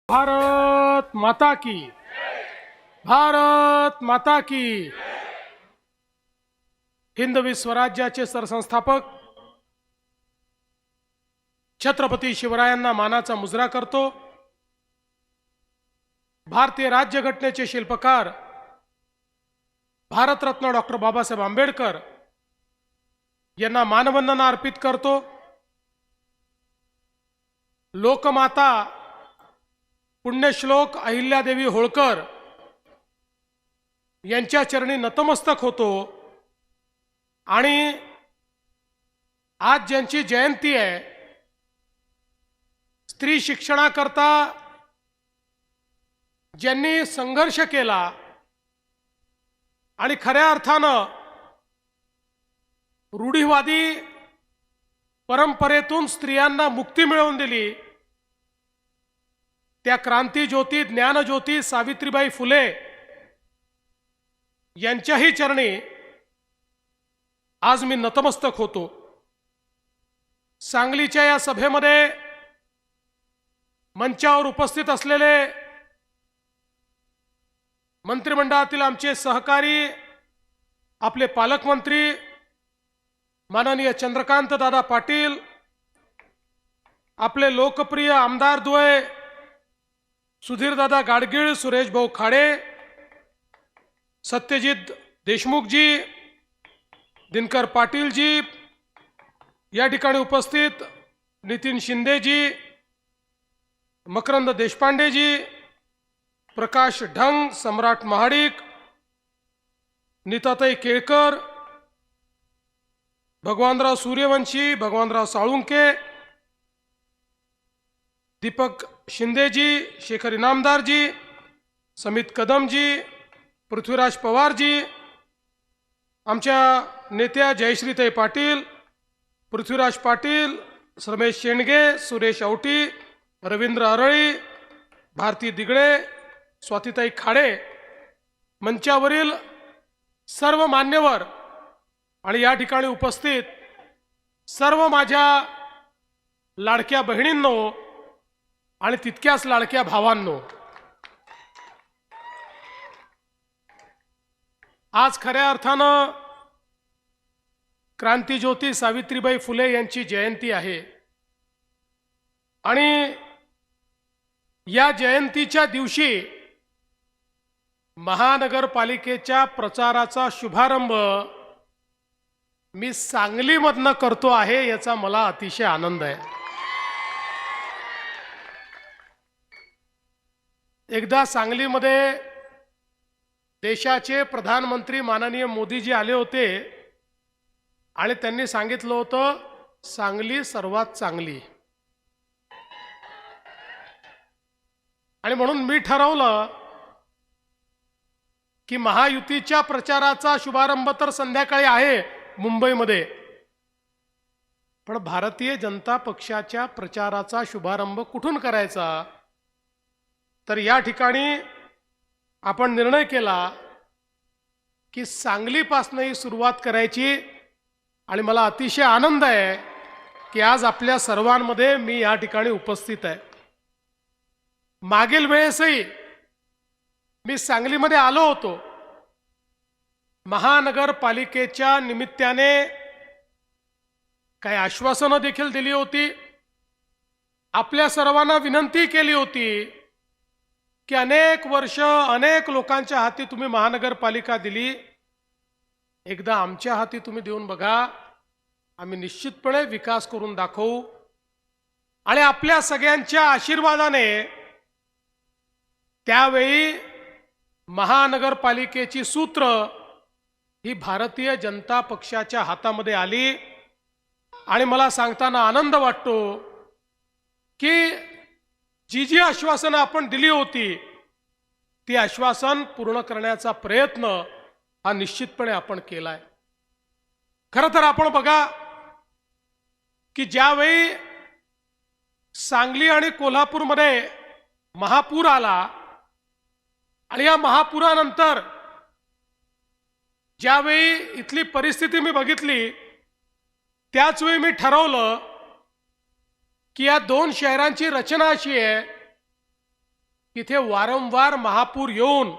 भारत माता की, भारत माता की। हिंदवी स्वराज्याचे सरसंस्थापक छत्रपती शिवरायांना मानाचा मुजरा करतो। भारतीय राज्यघटनेचे शिल्पकार भारतरत्न डॉक्टर बाबासाहेब आंबेडकर यांना मानवंदना अर्पित करतो। लोकमाता पुण्यश्लोक अहिल्यादेवी होळकर यांच्या चरणी नतमस्तक होतो आणि आज ज्यांची जयंती आहे, स्त्री शिक्षणाकरता ज्यांनी संघर्ष केला आणि खऱ्या अर्थानं रूढीवादी परंपरेतून स्त्रियांना मुक्ती मिळवून दिली, त्या क्रांतीज्योती ज्ञानज्योती सावित्रीबाई फुले यांच्याही चरणी आज मी नतमस्तक होतो। सांगलीच्या या सभेमध्ये मंचावर उपस्थित असलेले मंत्रिमंडळातील आमचे सहकारी, आपले पालकमंत्री माननीय चंद्रकांत दादा पाटील, आपले लोकप्रिय आमदार द्वय सुधीरदादा गाडगीळ, सुरेश भाऊ खाडे, सत्यजित देशमुखजी, दिनकर पाटीलजी, या ठिकाणी उपस्थित नितीन शिंदेजी, मकरंद देशपांडेजी, प्रकाश ढंग, सम्राट महाडिक, नीताताई केळकर, भगवानराव सूर्यवंशी, भगवानराव साळुंके, दीपक शिंदेजी, शेखर इनामदारजी, समित कदमजी, पृथ्वीराज पवारजी, आमच्या नेत्या जयश्रीताई पाटील, पृथ्वीराज पाटील, रमेश शेंडगे, सुरेश औटी, रवींद्र अरळी, भारती दिगळे, स्वातीताई खाडे, मंचावरील सर्व मान्यवर आणि या ठिकाणी उपस्थित सर्व माझ्या लाडक्या बहिणींनो आणि तितक्याच लाडक्या भावांनो, आज खऱ्या अर्थानं क्रांतीज्योती सावित्रीबाई फुले यांची जयंती आहे आणि या जयंतीच्या दिवशी महानगरपालिकेच्या प्रचाराचा शुभारंभ मी सांगलीमधनं करतो आहे, याचा मला अतिशय आनंद आहे। एकदा सांगलीमध्ये देशाचे प्रधानमंत्री माननीय मोदीजी आले होते आणि त्यांनी सांगितलं होतं, सांगली सर्वात चांगली, आणि म्हणून मी ठरवलं की महायुतीच्या प्रचाराचा शुभारंभ तर संध्याकाळी आहे मुंबईमध्ये, पण भारतीय जनता पक्षाच्या प्रचाराचा शुभारंभ कुठून करायचा? तर या ठिकाणी आपण निर्णय केला की सांगलीपासूनही सुरुवात करायची आणि मला अतिशय आनंद आहे की आज आपल्या सर्वांमध्ये मी या ठिकाणी उपस्थित आहे। मागील वेळेसही मी सांगलीमध्ये आलो होतो, महानगरपालिकेच्या निमित्ताने काही आश्वासनं देखील दिली होती, आपल्या सर्वांना विनंती केली होती की अनेक वर्ष अनेक लोकांच्या हाती तुम्ही महानगरपालिका दिली, एकदा आमच्या हाती तुम्ही देऊन बघा, आम्ही निश्चितपणे विकास करून दाखवू आणि आपल्या सगळ्यांच्या आशीर्वादाने त्यावेळी महानगरपालिकेची सूत्र ही भारतीय जनता पक्षाच्या हातामध्ये आली आणि मला सांगताना आनंद वाटतो की जी आश्वासनं आपण दिली होती ती आश्वासन पूर्ण करण्याचा प्रयत्न हा निश्चितपणे आपण केलाय। खरं तर आपण बघा की ज्यावेळी सांगली आणि कोल्हापूरमध्ये महापूर आला आणि या महापुरानंतर ज्यावेळी इथली परिस्थिती मी बघितली, त्याच वेळी मी ठरवलं की या दोन शहरांची रचना अशी आहे तिथे वारंवार महापूर येऊन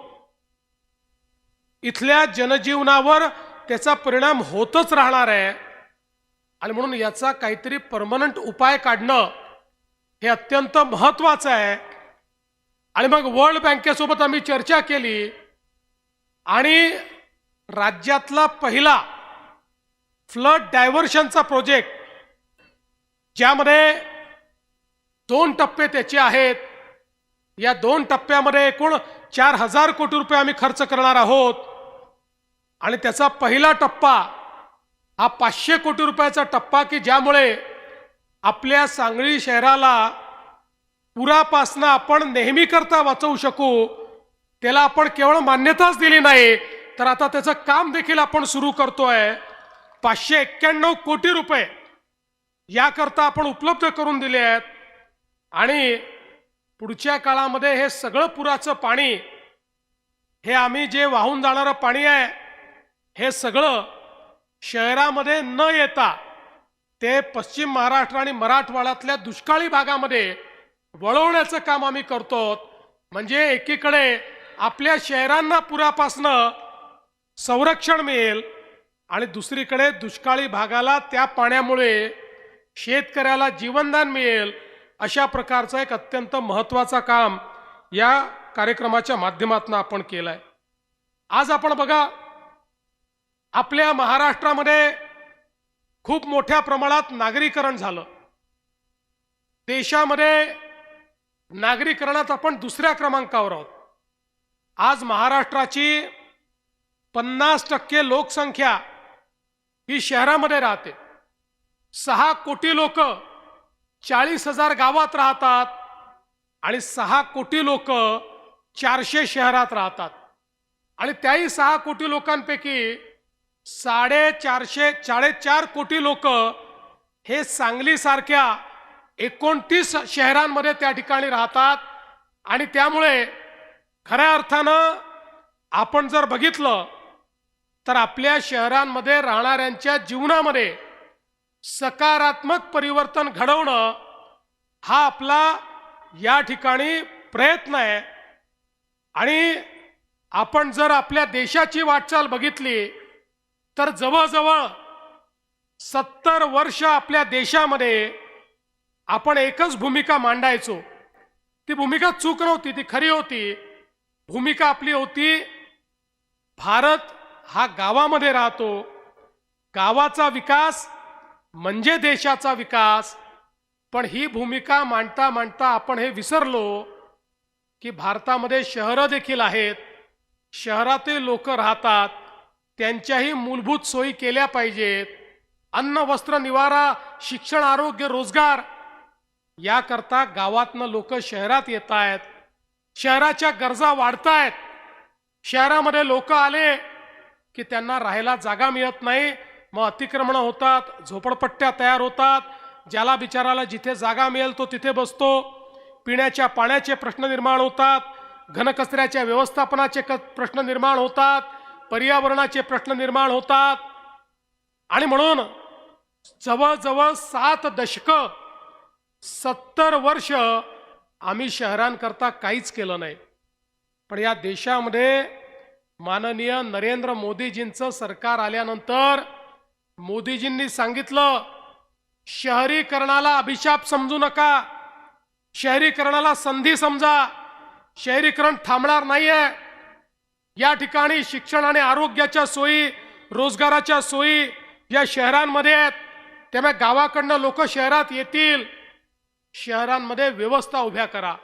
इथल्या जनजीवनावर त्याचा परिणाम होतच राहणार आहे आणि म्हणून याचा काहीतरी परमनंट उपाय काढणं हे अत्यंत महत्त्वाचं आहे। आणि मग वर्ल्ड बँकेसोबत आम्ही चर्चा केली आणि राज्यातला पहिला फ्लड डायव्हर्शनचा प्रोजेक्ट ज्यामध्ये 2 टप्पे त्याचे आहेत, या 2 टप्प्यामध्ये एकूण 4000 कोटी रुपये आम्ही खर्च करणार आहोत आणि त्याचा पहिला टप्पा हा 500 कोटी रुपयाचा टप्पा की ज्यामुळे आपल्या सांगली शहराला पुरापासून आपण नेहमी करता वाचवू शकू। त्याला आपण केवळ मान्यताच दिली नाही तर आता त्याचं काम देखील आपण सुरू करतोय। 591 कोटी रुपये याकरता आपण उपलब्ध करून दिले आहेत आणि पुढच्या काळामध्ये हे सगळं पुराचं पाणी हे आम्ही जे वाहून जाणारं पाणी आहे हे सगळं शहरामध्ये न येता ते पश्चिम महाराष्ट्र आणि मराठवाड्यातल्या दुष्काळी भागामध्ये वळवण्याचं काम आम्ही करतो। म्हणजे एकीकडे आपल्या शहरांना पुरापासनं संरक्षण मिळेल आणि दुसरीकडे दुष्काळी भागाला त्या पाण्यामुळे शेतकऱ्याला जीवनदान मिळेल। अशा प्रकारचं एक अत्यंत महत्त्वाचं काम या कार्यक्रमाच्या माध्यमातून आपण केलंय। आज आपण बघा आपल्या महाराष्ट्रामध्ये खूप मोठ्या प्रमाणात नागरीकरण झालं। देशामध्ये नागरीकरणात आपण दुसऱ्या क्रमांकावर आहोत। आज महाराष्ट्राची 50% लोकसंख्या ही शहरामध्ये राहते। 6 कोटी लोक 40,000 गावात राहतात आणि 6 कोटी लोक 400 शहरात राहतात आणि त्याही 6 कोटी लोकांपैकी 4.5 कोटी लोक हे सांगलीसारख्या 29 शहरांमध्ये त्या ठिकाणी राहतात आणि त्यामुळे खऱ्या अर्थानं आपण जर बघितलं तर आपल्या शहरांमध्ये राहणाऱ्यांच्या जीवनामध्ये सकारात्मक परिवर्तन घडवणं हा आपला या ठिकाणी प्रयत्न आहे। आणि आपण जर आपल्या देशाची वाटचाल बघितली तर जवळजवळ 70 वर्ष आपल्या देशामध्ये आपण एकच भूमिका मांडायचो। ती भूमिका चूक नव्हती, ती खरी होती। भूमिका आपली होती भारत हा गावामध्ये राहतो, गावाचा विकास म्हणजे देशाचा विकास। पण ही भूमिका मांडता मांडता आपण हे विसरलो की भारतामध्ये शहरं देखील आहेत, शहरातील लोक राहतात, त्यांच्याही मूलभूत सोयी केल्या पाहिजेत। अन्न वस्त्र निवारा शिक्षण आरोग्य रोजगार याकरता गावातनं लोक शहरात येत आहेत, शहराच्या गरजा वाढत आहेत। शहरामध्ये लोक आले की त्यांना राहायला जागा मिळत नाही, मग अतिक्रमण होतात, झोपडपट्ट्या तयार होतात, ज्याला बिचाराला जिथे जागा मिळेल तो तिथे बसतो। पिण्याच्या पाण्याचे प्रश्न निर्माण होतात, घनकचऱ्याच्या व्यवस्थापनाचे प्रश्न निर्माण होतात, पर्यावरणाचे प्रश्न निर्माण होतात आणि म्हणून जवळजवळ 7 दशकं 70 वर्ष आम्ही शहरांकरता काहीच केलं नाही। पण या देशामध्ये माननीय नरेंद्र मोदीजींचं सरकार आल्यानंतर मोदीजींनी सांगितलं शहरीकरणाला अभिशाप समजू नका, शहरीकरणाला संधी समजा, शहरीकरण थांबणार नाहीये। या ठिकाणी शिक्षण आणि आरोग्याच्या सोयी रोजगाराच्या सोयी या शहरांमध्ये आहेत, त्यामुळे गावाकडनं लोक शहरात येतील। शहरांमध्ये व्यवस्था उभ्या करा,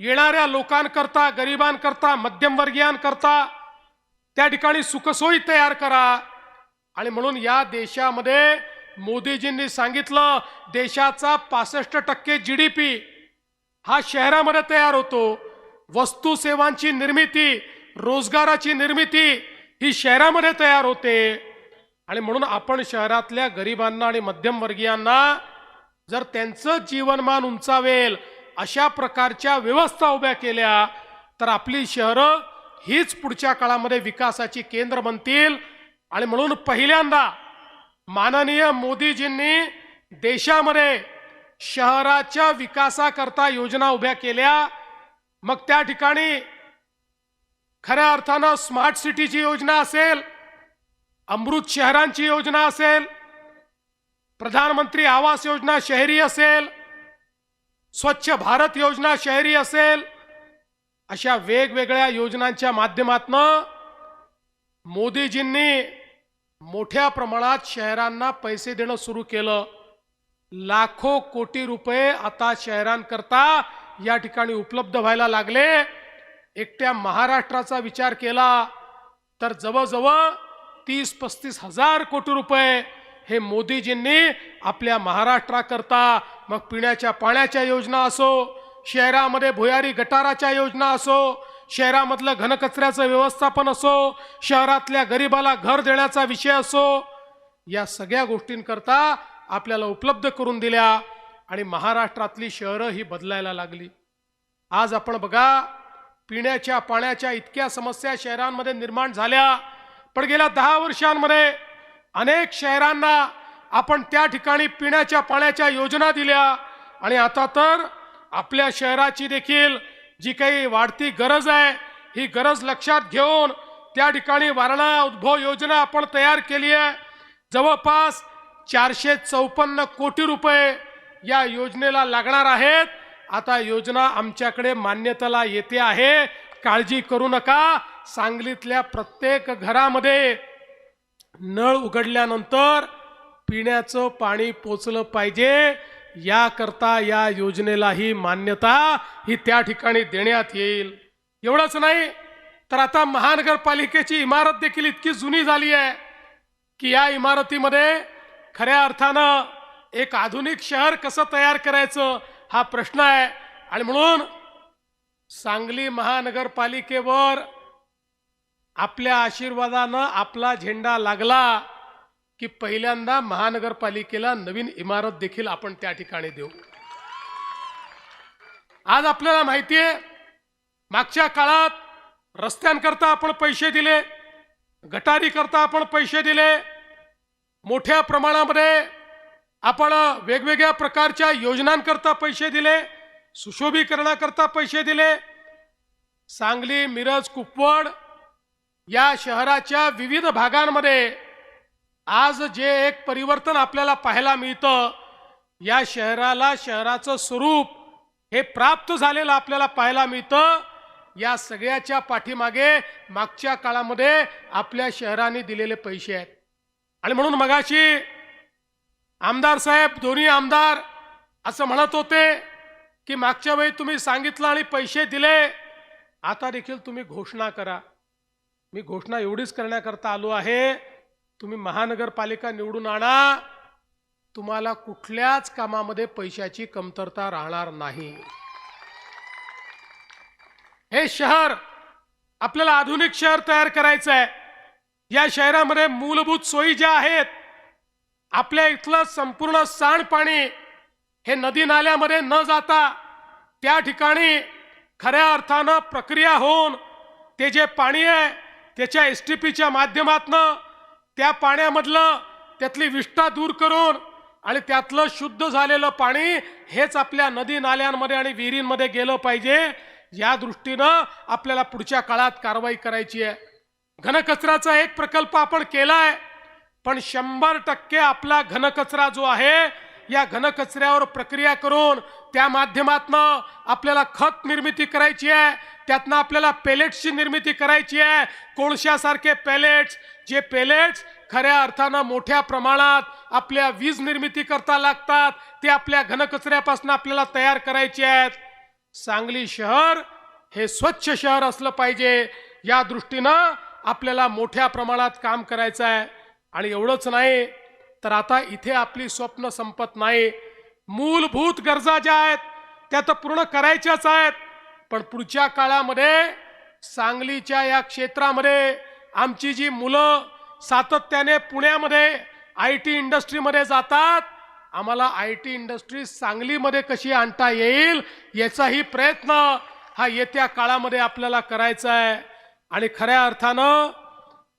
येणाऱ्या लोकांकरता, गरिबांकरता, मध्यमवर्गीयांकरता त्या ठिकाणी सुखसोयी तयार करा। आणि म्हणून या देशामध्ये मोदीजींनी सांगितलं देशाचा 65% GDP हा शहरामध्ये तयार होतो। वस्तू सेवांची निर्मिती, रोजगाराची निर्मिती ही शहरामध्ये तयार होते। आणि म्हणून आपण शहरातल्या गरिबांना आणि मध्यमवर्गीयांना जर त्यांचं जीवनमान उंचावेल अशा प्रकारच्या व्यवस्था उभ्या केल्या तर आपली शहरं हीच पुढच्या काळामध्ये विकासाची केंद्र बनतील। आणि म्हणून पहिल्यांदा माननीय मोदीजींनी देशामध्ये शहराच्या विकासाकरता योजना उभ्या केल्या मग त्या ठिकाणी खऱ्या अर्थानं स्मार्ट सिटीची योजना असेल, अमृत शहरांची योजना असेल, प्रधानमंत्री आवास योजना शहरी असेल, स्वच्छ भारत योजना शहरी असेल, अशा वेगवेगळ्या योजनांच्या माध्यमातून मोदीजींनी मोठ्या प्रमाणात शहरांना पैसे देणं सुरू केलं. लाखो कोटी रुपये आता शहरांकरता या ठिकाणी उपलब्ध व्हायला लागले. एकट्या महाराष्ट्राचा विचार केला तर जवळजवळ 30-35 हजार कोटी रुपये हे मोदीजींनी आपल्या महाराष्ट्राकरता, मग पिण्याच्या पाण्याच्या योजना असो, शहरामध्ये भुयारी गटाराच्या योजना असो, शहरामधलं घनकचऱ्याचं व्यवस्थापन असो, शहरातल्या गरिबाला घर देण्याचा विषय असो, या सगळ्या गोष्टींकरता आपल्याला उपलब्ध करून दिल्या आणि महाराष्ट्रातली शहरं ही बदलायला लागली. आज आपण बघा, पिण्याच्या पाण्याच्या इतक्या समस्या शहरांमध्ये निर्माण झाल्या, पण गेल्या 10 वर्षांमध्ये अनेक शहरांना आपण त्या ठिकाणी पिण्याच्या पाण्याच्या योजना दिल्या आणि आता तर आपल्या शहराची देखील जी काही वाढती गरज आहे, ही गरज लक्षात घेऊन त्या ठिकाणी वारणा उद्भव योजना आपण तयार केली आहे. जवळपास 454 कोटी रुपये या योजनेला लागणार आहेत. आता योजना आमच्याकडे मान्यतेला येते आहे, काळजी करू नका. सांगलीतल्या प्रत्येक घरामध्ये नळ उघडल्यानंतर पिण्याचं पाणी पोचलं पाहिजे, याकरता या योजनेलाही मान्यता ही त्या ठिकाणी देण्यात येईल. एवढंच नाही तर आता महानगरपालिकेची इमारत देखील इतकी जुनी झाली आहे की या इमारतीमध्ये खऱ्या अर्थानं एक आधुनिक शहर कसं तयार करायचं हा प्रश्न आहे. आणि म्हणून सांगली महानगरपालिकेवर आपल्या आशीर्वादानं आपला झेंडा लागला की पहिल्यांदा महानगरपालिकेला नवीन इमारत देखील आपण त्या ठिकाणी देऊ. आज आपल्याला माहिती आहे, मागच्या काळात रस्त्यांकरता आपण पैसे दिले, गटारीकरता आपण पैसे दिले, मोठ्या प्रमाणामध्ये आपण वेगवेगळ्या प्रकारच्या योजनांकरता पैसे दिले, सुशोभीकरणाकरता पैसे दिले. सांगली, मिरज, कुपवाड या शहराच्या विविध भागांमध्ये आज जे एक परिवर्तन आपल्याला पाहायला मिळतं, या शहराला शहराचं स्वरूप हे प्राप्त झालेलं आपल्याला पाहायला मिळतं. या सगळ्याच्या पाठीमागे मागच्या काळामध्ये आपल्या शहराने दिलेले पैसे आहेत. आणि म्हणून मगाशी आमदार साहेब, दोन्ही आमदार असं म्हणत होते की मागच्या वेळी तुम्ही सांगितलं आणि पैसे दिले, आता देखील तुम्ही घोषणा करा. मी घोषणा एवढीच करण्याकरता आलो आहे, तुम्ही महानगरपालिका निवडून आणा, तुम्हाला कुठल्याच कामामध्ये पैशाची कमतरता राहणार नाही. हे शहर आपल्याला आधुनिक शहर तयार करायचं आहे. या शहरामध्ये मूलभूत सोयी ज्या आहेत, आपल्या इथलं संपूर्ण सांडपाणी हे नदी नाल्यामध्ये न जाता त्या ठिकाणी खऱ्या अर्थानं प्रक्रिया होऊन ते जे पाणी आहे त्याच्या STPच्या माध्यमातून त्या पाण्यामधलं त्यातली विष्ठा दूर करून आणि त्यातलं शुद्ध झालेलं पाणी हेच आपल्या नदी नाल्यांमध्ये आणि विहिरींमध्ये गेलं पाहिजे. या दृष्टीनं आपल्याला पुढच्या काळात कारवाई करायची आहे. घनकचऱ्याचा एक प्रकल्प आपण केलाय, पण 100% आपला घनकचरा जो आहे, या घनकचऱ्यावर प्रक्रिया करून त्या माध्यमातून आपल्याला खत निर्मिती करायची आहे. त्यातनं आपल्याला पेलेट्सची निर्मिती करायची आहे. कोळशासारखे पेलेट्स, जे पेलेट्स खऱ्या अर्थानं मोठ्या प्रमाणात आपल्या वीज निर्मिती करता लागतात, ते आपल्या घनकचऱ्यापासून आपल्याला तयार करायचे आहेत. सांगली शहर हे स्वच्छ शहर असलं पाहिजे, या दृष्टीनं आपल्याला मोठ्या प्रमाणात काम करायचं आहे. आणि एवढंच नाही तर आता इथे आपली स्वप्न संपत नाही. मूलभूत गरजा ज्या आहेत त्या तर पूर्ण करायच्याच आहेत, पण पुढच्या काळामध्ये सांगलीच्या या क्षेत्रामध्ये आमची जी मुलं सातत्याने पुण्यामध्ये IT इंडस्ट्रीमध्ये जातात, आम्हाला IT इंडस्ट्री सांगलीमध्ये कशी आणता येईल याचाही प्रयत्न हा येत्या काळामध्ये आपल्याला करायचा आहे. आणि खऱ्या अर्थानं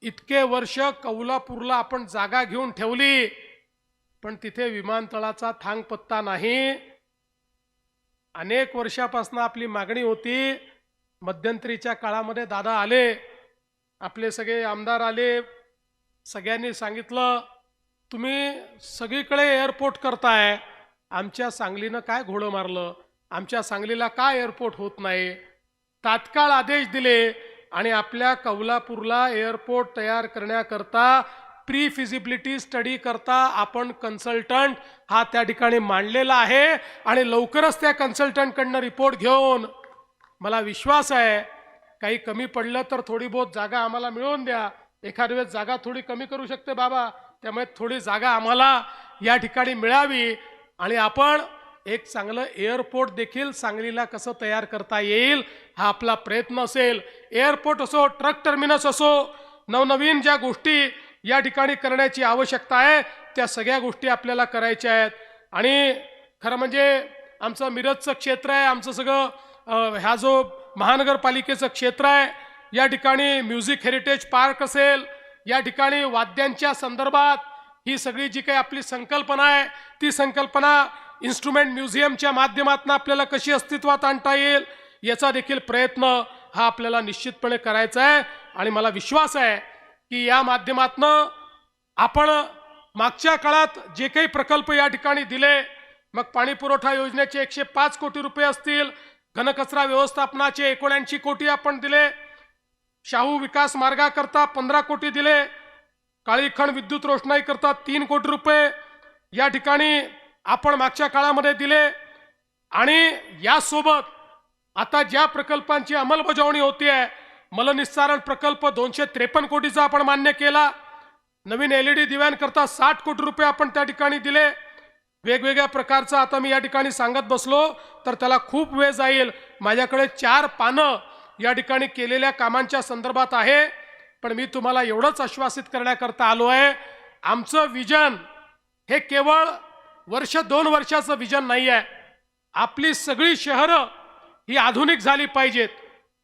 इतके वर्ष कौलापूरला आपण जागा घेऊन ठेवली, पण तिथे विमानतळाचा थांगपत्ता नाही. अनेक वर्षापासून आपली मागणी होती. मध्यंतरीच्या काळामध्ये दादा आले, आपले सगळे आमदार आले, सगळ्यांनी सांगितलं तुम्ही सगळीकडे एअरपोर्ट करताय, आमच्या सांगलीनं काय घोडं मारलं, आमच्या सांगलीला काय एअरपोर्ट होत नाही. तात्काळ आदेश दिले आणि आपल्या कौलापूरला एअरपोर्ट तयार करण्याकरता प्री फिजिबिलिटी स्टडी करता आपण कन्सल्टंट हा त्या ठिकाणी मांडलेला आहे आणि लवकरच त्या कन्सल्टंटकडनं रिपोर्ट घेऊन मला विश्वास आहे काही कमी पडलं तर थोडी बहुत जागा आम्हाला मिळवून द्या. एखाद्या वेळेस जागा थोडी कमी करू शकते बाबा, त्यामुळे थोडी जागा आम्हाला या ठिकाणी मिळावी आणि आपण एक चांगलं एअरपोर्ट देखील सांगलीला कसं तयार करता येईल हा आपला प्रयत्न असेल. एअरपोर्ट असो, ट्रक टर्मिनस असो, नवनवीन ज्या गोष्टी या ठिकाणी करण्याची आवश्यकता आहे त्या सगळ्या गोष्टी आपल्याला करायच्या आहेत. आणि खरं म्हणजे आमचं मिरजचं क्षेत्र आहे, आमचं सगळं ह्या जो महानगरपालिकेचं क्षेत्र आहे, या ठिकाणी म्युझिक हेरिटेज पार्क असेल, या ठिकाणी वाद्यांच्या संदर्भात ही सगळी जी काही आपली संकल्पना आहे ती संकल्पना इन्स्ट्रुमेंट म्युझियमच्या माध्यमातून आपल्याला कशी अस्तित्वात आणता येईल याचा देखील प्रयत्न हा आपल्याला निश्चितपणे करायचा आहे. आणि मला विश्वास आहे की या माध्यमातून आपण मागच्या काळात जे काही प्रकल्प या ठिकाणी दिले, मग पाणी पुरवठा योजनेचे 105 कोटी रुपये असतील, घनकचरा व्यवस्थापनाचे 79 कोटी आपण दिले, शाहू विकास मार्गाकरता 15 कोटी दिले, काळीखंड विद्युत रोषणाई करता 3 कोटी रुपये या ठिकाणी आपण मागच्या काळामध्ये दिले. आणि यासोबत आता ज्या प्रकल्पांची अंमलबजावणी होती आहे, मलनिस्सारण प्रकल्प 253 कोटीचा आपण मान्य केला, नवीन LED दिव्यांकरता 60 कोटी रुपये आपण त्या ठिकाणी दिले. वेगवेगळ्या प्रकारचा आता मी या ठिकाणी सांगत बसलो तर त्याला खूप वेळ जाईल. माझ्याकडे 4 पानं या ठिकाणी केलेल्या कामांच्या संदर्भात आहे, पण मी तुम्हाला एवढंच आश्वासित करण्याकरता आलो आहे, आमचं विजन हे केवळ वर्ष 2 वर्षाचं विजन नाही आहे. आपली सगळी शहरं ही आधुनिक झाली पाहिजेत.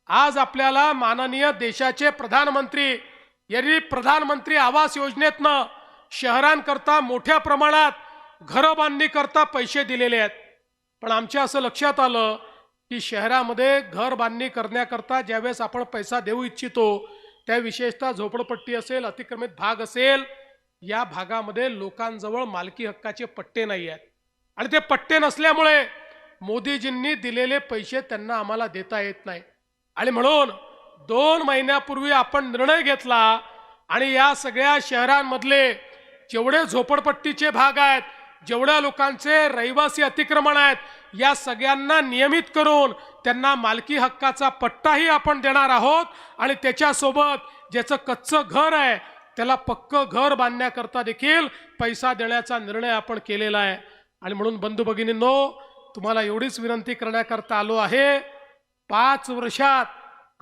आज आपल्याला माननीय देशाचे प्रधानमंत्री यांनी प्रधानमंत्री आवास योजनेतनं शहरांकरता मोठ्या प्रमाणात घरं बांधणी करता पैसे दिलेले आहेत. पण आमच्या असं लक्षात आलं की शहरामध्ये घर बांधणी करण्याकरता ज्यावेळेस आपण पैसा देऊ इच्छितो त्या विशेषतः झोपडपट्टी असेल, अतिक्रमित भाग असेल, या भागामध्ये लोकांजवळ मालकी हक्काचे पट्टे नाही आहेत. आणि ते पट्टे नसल्यामुळे मोदीजींनी दिलेले पैसे त्यांना आम्हाला देता येत नाही. आणि म्हणून 2 महिन्यापूर्वी आपण निर्णय घेतला आणि या सगळ्या शहरांमधले जेवढे झोपडपट्टीचे भाग आहेत, जेवढ्या लोकांचे रहिवासी अतिक्रमण आहेत, या सगळ्यांना नियमित करून त्यांना मालकी हक्काचा पट्टाही आपण देणार आहोत. आणि त्याच्यासोबत ज्याचं कच्चं घर आहे त्याला पक्कं घर बांधण्याकरता देखील पैसा देण्याचा निर्णय आपण केलेला आहे. आणि म्हणून बंधू भगिनींनो, तुम्हाला एवढीच विनंती करण्याकरता आलो आहे, 5 वर्षात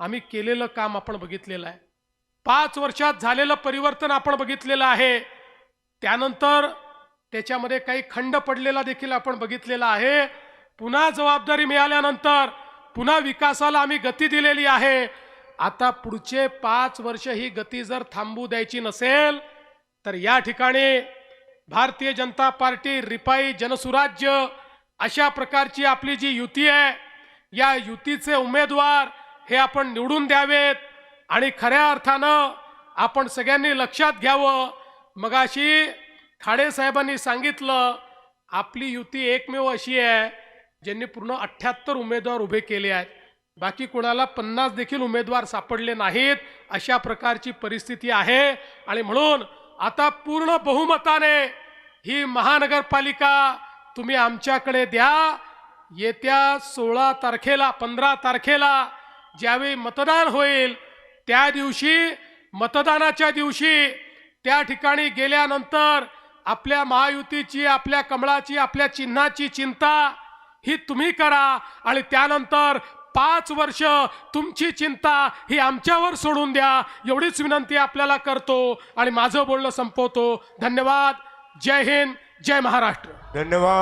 आम्ही केलेलं काम आपण बघितलेलं आहे, 5 वर्षात झालेलं परिवर्तन आपण बघितलेलं आहे. त्यानंतर त्याच्यामध्ये काही खंड पडलेला देखील आपण बघितलेला आहे. पुन्हा जबाबदारी मिळाल्यानंतर पुन्हा विकासाला आम्ही गती दिलेली आहे. आता पुढचे 5 वर्ष ही गती जर थांबू द्यायची नसेल तर या ठिकाणी भारतीय जनता पार्टी, रिपाई, जनसुराज्य अशा प्रकारची आपली जी युती आहे, या युतीचे उमेदवार हे आपण निवडून द्यावेत. आणि खऱ्या अर्थानं आपण सगळ्यांनी लक्षात घ्यावं, मगाशी खाडे साहेबांनी सांगितलं, आपली युती एकमेव अशी आहे ज्यांनी पूर्ण 78 उमेदवार उभे केले आहेत, बाकी कोणाला 50 देखील उमेदवार सापडले नाहीत. अशा प्रकारची परिस्थिती आहे. आणि म्हणून आता पूर्ण बहुमताने ही महानगरपालिका तुम्ही आमच्याकडे द्या. येत्या 16 तारखेला 15 तारखेला ज्यावेळी मतदान होईल त्या दिवशी, मतदानाच्या दिवशी त्या ठिकाणी गेल्यानंतर आपल्या महायुतीची, आपल्या कमळाची, आपल्या चिन्हाची चिंता ही तुम्ही करा. आणि त्यानंतर 5 वर्ष तुमची चिंता ही आमच्यावर सोडून द्या, एवढीच विनंती आपल्याला करतो आणि माझं बोलणं संपवतो. धन्यवाद. जय हिंद, जय महाराष्ट्र. धन्यवाद.